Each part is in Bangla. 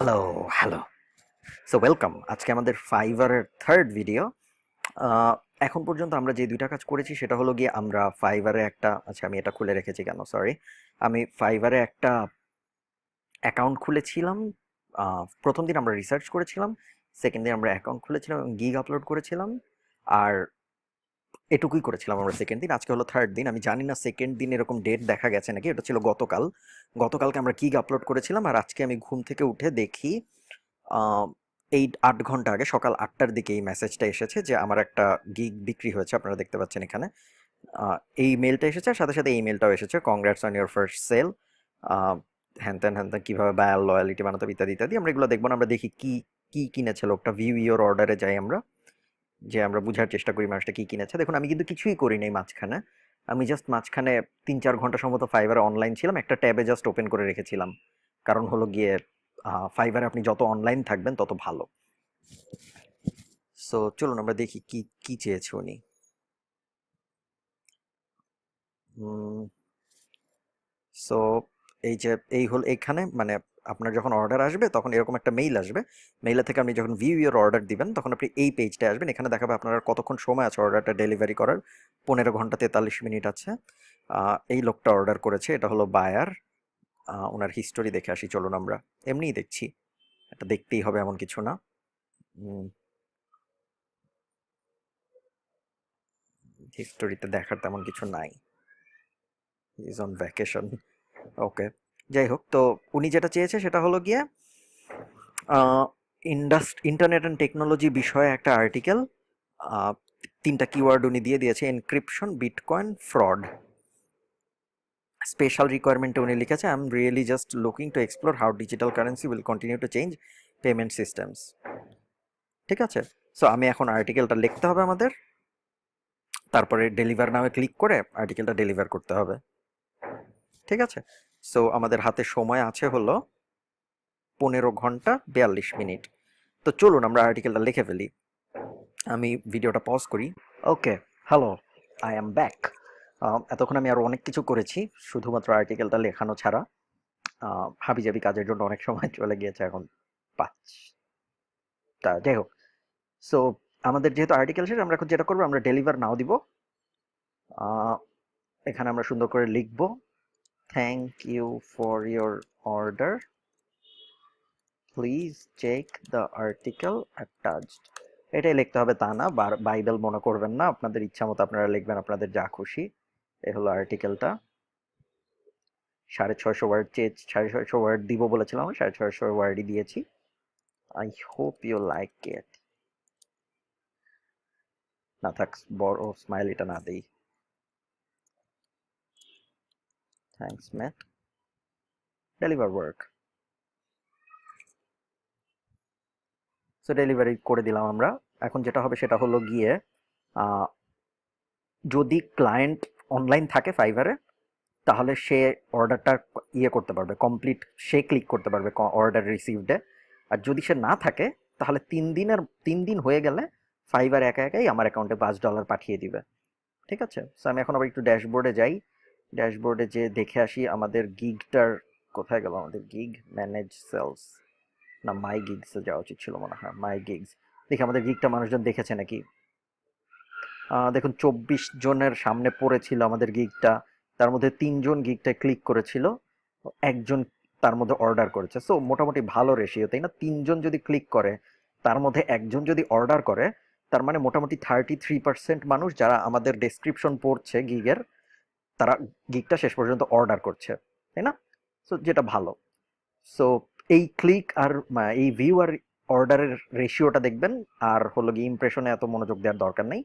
Hello, hello. So welcome. আজকে আমাদের ফাইভারের থার্ড ভিডিও। এখন পর্যন্ত আমরা যে ২টা কাজ করেছি সেটা হলো গিয়ে আমরা ফাইভারে একটা আমি এটা খুলে রেখেছি কেন? সরি। আমি ফাইভারে একটা অ্যাকাউন্ট খুলেছিলাম। ১ম দিন আমরা রিসার্চ করেছিলাম। 2nd দিন আমরা অ্যাকাউন্ট খুলেছিলাম এবং গিগ আপলোড করেছিলাম। আর এটুকুই করেছিলাম আমরা 2nd দিন। আজকে হলো থার্ড দিন। আমি জানি না 2nd দিন এরকম ডেট দেখা গেছে নাকি? এটা ছিল গতকাল। গতকালকে আমরা গিগ আপলোড করেছিলাম আর আজকে আমি ঘুম থেকে উঠে দেখি আ এই ৮ ঘন্টা আগে সকাল ৮টার দিকে এই মেসেজটা এসেছে যে আমার একটা গিগ বিক্রি হয়েছে। আপনারা দেখতে পাচ্ছেন এখানে। আ এই মেইলটা এসেছে আর সাথে, সাথে এই মেইলটাও এসেছে। Congrats on your first sale. আ হ্যান-ত্যান, হ্যান-ত্যান কিভাবে বায়ার লয়ালিটি বানাতে হবে ইত্যাদি, ইত্যাদি। আমরা এগুলো দেখব না। আমরা দেখি কি কিনেছে লোকটা। ভিউ ইওর অর্ডারে যাই আমরা। যে আমরা বুঝার চেষ্টা করি মানুষটা কি কিনেছে। দেখুন আমি কিন্তু কিছুই করি নাই মাঝখানে। আমি জাস্ট মাঝখানে ৩-৪ ঘন্টা সম্ভবত ফাইবারে অনলাইন ছিলাম। একটা ট্যাবে জাস্ট ওপেন করে রেখেছিলাম। কারণ হলো গিয়ে ফাইবারে আপনি যত অনলাইন থাকবেন তত ভালো। সো চলুন আমরা দেখি কি চেয়েছে উনি। সো এই হল এইখানে মানে আপনার যখন অর্ডার আসবে তখন এরকম একটা মেইল আসবে। মেইলে থেকে আপনি যখন ভিউ ইওর অর্ডার দিবেন তখন আপনি এই পেজটায় আসবেন। এখানে দেখাবে আপনার আর কতক্ষণ সময় আছে অর্ডারটা ডেলিভারি করার। ১৫ ঘন্টা ৪৩ মিনিট আছে। এই লোকটা অর্ডার করেছে। এটা হলো বায়ার। ওনার হিস্টোরি দেখে আসি চলুন আমরা। এমনিই দেখছি। এটা দেখতেই হবে এমন কিছু না। হিস্টোরিতে দেখার তেমন কিছু নাই। Is on vacation. ওকে। যাই হোক তো উনি যেটা চেয়েছে সেটা হলো গিয়ে ইন্টারনেট অ্যান্ড টেকনোলজি বিষয়ে একটা আর্টিকেল। ৩টা কিওয়ার্ড উনি দিয়ে দিয়েছে এনক্রিপশন বিটকয়েন ফ্রড। স্পেশাল রিকোয়ারমেন্টে উনি লিখেছে I am really just looking to explore how digital currency will continue to change payment systems. ঠিক আছে। সো আমি এখন আর্টিকেলটা লিখতে হবে আমাদের, তারপরে ডেলিভার নামে ক্লিক করে আর্টিকেলটা ডেলিভার করতে হবে। ঠিক আছে। সো আমাদের হাতে সময় আছে হলো ১৫ ঘন্টা ৪২ মিনিট। তো চলুন আমরা আর্টিকেলটা লিখে ফেলি। আমি ভিডিওটা পজ করি। ওকে, হ্যালো, আই অ্যাম ব্যাক। এতক্ষণ আমি আরও অনেক কিছু করেছি শুধুমাত্র আর্টিকেলটা লেখানো ছাড়া। হাবিজাবি কাজের জন্য অনেক সময় চলে গিয়েছে এখন ৫টা। যাই হোক, সো আমাদের যেহেতু আর্টিকেল শেষ আমরা এখন যেটা করবো আমরা ডেলিভার নাও দিব। এখানে আমরা সুন্দর করে লিখব thank you for your order, please check the article attached. এটাই লিখতে হবে তা না, বাইবেল মনে করবেন না, আপনাদের ইচ্ছা মতো আপনারা লিখবেন আপনাদের যা খুশি। এ হলো আর্টিকেলটা। ৬৫০ ওয়ার্ড চেয়ে ৬৫০ ওয়ার্ড দিব বলেছিলাম, ৬৫০ ওয়ার্ডই দিয়েছি। I hope you like it. না থাক, বড় স্মাইল এটা না দেই। Thanks Matt, deliver work. So delivery করে দিলাম আমরা। এখন যেটা হবে সেটা হলো গিয়ে যদি ক্লায়েন্ট অনলাইন থাকে ফাইবারে তাহলে সে অর্ডারটা করতে পারবে কমপ্লিট, সে ক্লিক করতে পারবে অর্ডার রিসিভডে। আর যদি সে না থাকে তাহলে ৩ দিন হয়ে গেলে ফাইবার একা একাই আমার অ্যাকাউন্টে $৫ পাঠিয়ে দিবে। ঠিক আছে। সো আমি এখন আবার একটু ড্যাশবোর্ডে যাই। ড্যাশবোর্ডে যে দেখে আসি আমাদের গিগটার কোথায় গেল। আমাদের গিগ ম্যানেজ সেলস, না মাই গিগসে যাওয়া উচিত ছিল মনে হয়। মাই গিগস দেখি আমাদের গিগটা মানুষজন দেখেছে নাকি। দেখুন ২৪ জনের সামনে পড়েছিল আমাদের গিগটা। তার মধ্যে ৩ জন গিগটা ক্লিক করেছিল, একজন তার মধ্যে অর্ডার করেছে। সো মোটামুটি ভালো রেশিও, তাই না? ৩ জন যদি ক্লিক করে তার মধ্যে একজন যদি অর্ডার করে, তার মানে মোটামুটি 33% মানুষ যারা আমাদের ডেসক্রিপশন পড়ছে গিগের, তারা গিগটা শেষ পর্যন্ত অর্ডার করছে, তাই না? সো যেটা ভালো। সো এই ক্লিক আর এই ভিউ আর অর্ডারের রেশিওটা দেখবেন। আর হলো গিয়ে ইমপ্রেশনে এত মনোযোগ দেওয়ার দরকার নেই।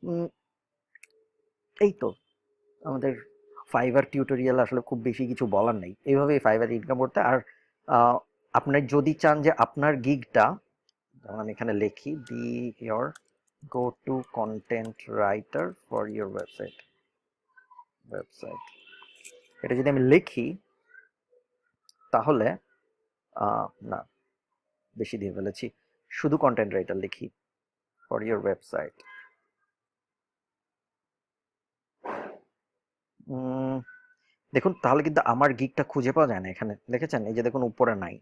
উম, এই তো আমাদের ফাইবার টিউটোরিয়াল। আসলে খুব বেশি কিছু বলার নেই, এইভাবেই ফাইবার ইনকাম করতে। আর আপনি যদি চান যে আপনার গিগটা, যেমন আমি এখানে লিখি B your go to content writer for your website, এটা যদি আমি লিখি তাহলে না, বেশি দিয়ে ফেলেছি। শুধু কন্টেন্ট রাইটার লিখি ফর ইয়োর ওয়েবসাইট। দেখুন তাহলে কিন্তু আমার গিগটা খুঁজে পাওয়া যায় না এখানে, দেখেছেন? এই যে দেখুন উপরে নাই।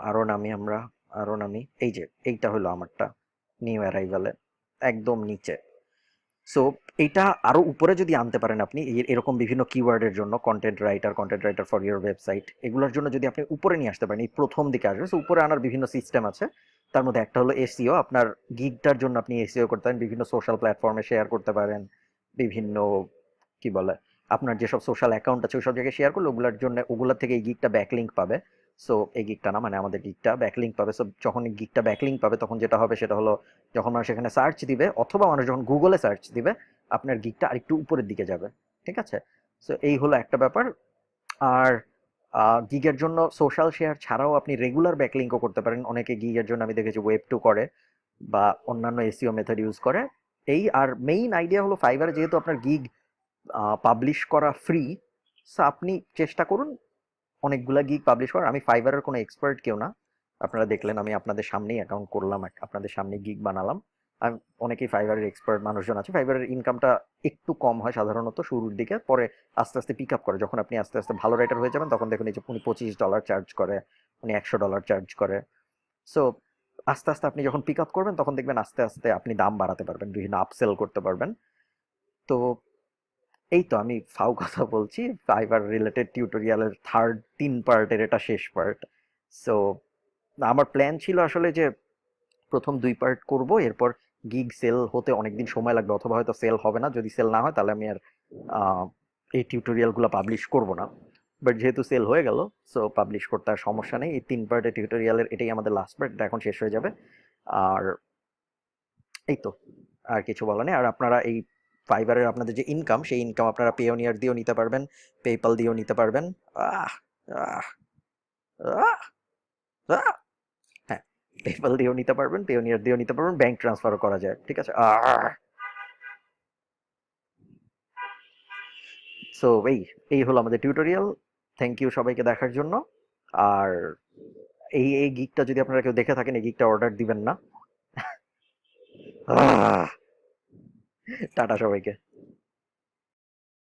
আরো নামি আমরা, আরো নামি, এই যে এইটা হলো আমারটা, নিউ অ্যারাইভালে একদম নিচে। সো এইটা আরো উপরে যদি আনতে পারেন আপনি, এরকম বিভিন্ন কিওয়ার্ডের জন্য, content writer for your website, এগুলোর জন্য যদি আপনি উপরে নিয়ে আসতে পারেন, এই প্রথম দিকে আসবে। সো উপরে আনার বিভিন্ন সিস্টেম আছে। তার মধ্যে একটা হলো এসইও। আপনার গিগটার জন্য আপনি এসইও করতে পারেন, বিভিন্ন সোশ্যাল প্ল্যাটফর্মে শেয়ার করতে পারেন, বিভিন্ন কি বলে, আপনার যেসব সোশ্যাল অ্যাকাউন্ট আছে ওইসব জায়গায় শেয়ার করলে ওগুলোর জন্য, ওগুলোর থেকে এই গিগটা ব্যাকলিঙ্ক পাবে। সো এই গিগটা না, মানে আমাদের গিগটা ব্যাকলিঙ্ক পাবে। সো যখন এই গিগটা ব্যাকলিঙ্ক পাবে তখন যেটা হবে সেটা হলো, যখন মানুষ এখানে সার্চ দিবে অথবা মানুষ যখন গুগলে সার্চ দিবে, আপনার গিগটা আরেকটু উপরের দিকে যাবে। ঠিক আছে? সো এই হলো একটা ব্যাপার। আর গিগের জন্য সোশ্যাল শেয়ার ছাড়াও আপনি রেগুলার ব্যাকলিঙ্কও করতে পারেন। অনেকে গিগের জন্য আমি দেখেছি ওয়েব টু করে বা অন্যান্য এসইও মেথড ইউজ করে। এই আর মেইন আইডিয়া হলো ফাইবারে যেহেতু আপনার গিগ পাবলিশ করা ফ্রি, সো আপনি চেষ্টা করুন অনেকগুলা গিগ পাবলিশ করার। আমি ফাইবারের কোনো এক্সপার্ট কেউ না, আপনারা দেখলেন আমি আপনাদের সামনেই অ্যাকাউন্ট করলাম, আপনাদের সামনে গিগ বানালাম। আমি, অনেকেই ফাইবারের এক্সপার্ট মানুষজন আছে। ফাইবারের ইনকামটা একটু কম হয় সাধারণত শুরুর দিকে, পরে আস্তে আস্তে পিক আপ করে। যখন আপনি আস্তে আস্তে ভালো রাইটার হয়ে যাবেন তখন দেখুন এই যে উনি $25 চার্জ করে, উনি $100 চার্জ করে। সো আস্তে আস্তে আপনি যখন পিক আপ করবেন তখন দেখবেন আস্তে আস্তে আপনি দাম বাড়াতে পারবেন, বিভিন্ন আপসেল করতে পারবেন। তো এই তো আমি ফাও কথা বলছি। ফাইবার রিলেটেড টিউটোরিয়ালের থার্ড 3 পার্টের এটা শেষ পার্ট। সো আমার প্ল্যান ছিল আসলে যে প্রথম 2 পার্ট করব, এরপর গিগ সেল হতে অনেকদিন সময় লাগবে অথবা হয়তো সেল হবে না। যদি সেল না হয় তাহলে আমি আর আহ, এই টিউটোরিয়ালগুলো পাবলিশ করব না। বাট যেহেতু সেল হয়ে গেল, সো পাবলিশ করতে আর সমস্যা নেই। এই 3 পার্টের টিউটোরিয়ালের এটাই আমাদের লাস্ট পার্ট, এটা এখন শেষ হয়ে যাবে। আর এই তো, আর কিছু বলা নেই। আর আপনারা এই ফাইবারের আপনাদের যে ইনকাম, সেই ইনকাম আপনারা পেওনিয়ার দিয়েও নিতে পারবেন, পেপাল দিয়েও নিতে পারবেন। আহ আহ আহ আহ হ্যাঁ, পেপাল দিয়েও নিতে পারবেন, পেওনিয়ার দিয়েও নিতে পারবেন, ব্যাংক ট্রান্সফারও করা যায়। ঠিক আছে? সো এই এই হলো আমাদের টিউটোরিয়াল। থ্যাংক ইউ সবাইকে দেখার জন্য। আর এই এই গিকটা যদি আপনারা কেউ দেখে থাকেন, এই গিকটা অর্ডার দিবেন না। টাটা সবাইকে।